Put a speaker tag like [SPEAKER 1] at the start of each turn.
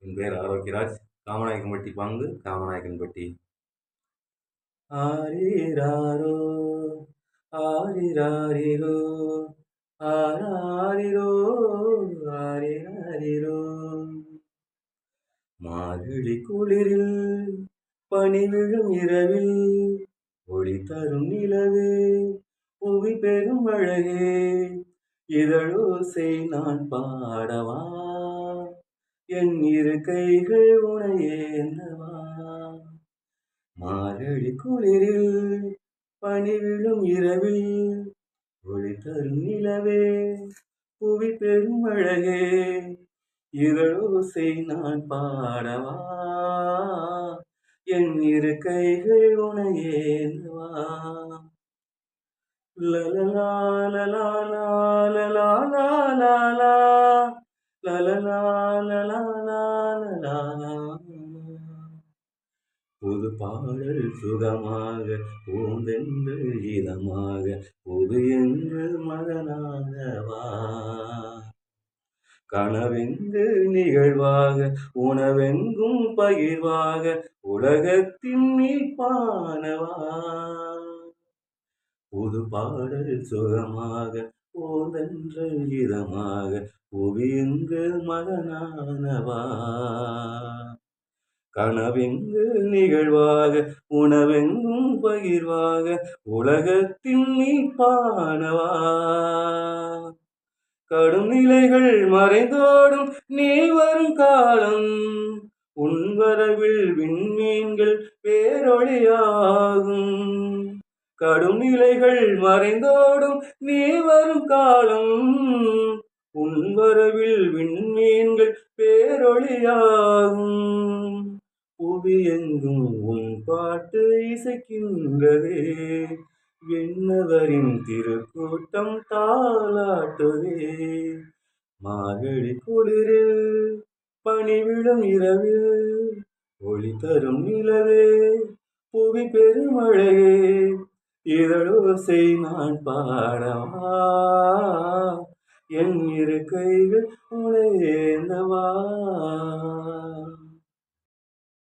[SPEAKER 1] என் பெயர் ஆரோக்கியராஜ். காமநாயக்கன்பட்டி பாங்கு, காமநாயக்கன்பட்டி. ஆரிராரோ ஆரிராரிரோ ஆராரிரோ ஆரிராரிரோ. மார்கழி குளிரில் பனி விழும் இரவில் ஒளி தரும் நிலவே புவி பெரும் அழகே இதழோசை நான் பாடவா என் இரு கைகள் உனையேந்தவா. மார்கழி குளிரில் பனி விழும் இரவில் ஒளி தரும் நிலவே புவி பெரும் அழகே இதழோசை நான் பாடவா என் இரு கைகள் உனையேந்தவா. லலலா லலா லலா லலா லலலா லலா லலா. புது பாடல் சுகமாக பூந்தென்றல் இதமாக புது என்று மகனாகவா. கனவெங்கு நிகழ்வாக உணவெங்கும் பகிர்வாக உலகத்தின் மீட்பானவா. புது பாடல் சுகமாக பூந்தென்றல் இதமாக புவியெங்கு மகனானவா. கனவெங்கு நிகழ்வாக உணவெங்கும் பகிர்வாக உலகத்தின் மீட்பானவா. கடும் நிலைகள் மறைந்தோடும் நீ வரும் காலம் உன் வரவில் விண்மீன்கள் பேரொளியாகும். கடும் நிலைகள் மறைந்தோடும் நீ வரும் காலம் உன் வரவில் விண்மீன்கள் பேரொளியாகும். புவியெங்கும் உன் பாட்டு இசைக்கின்றதே விண்ணவரின் திருக்கூட்டம் தாலாட்டுதே. மார்கழி குளிரில் பனி விழும் இரவில் ஒளி தரும் நிலவே புவி பெருமழையே இதழோசை நான் பாடவா என் இரு கைகள் உனையேந்தவா.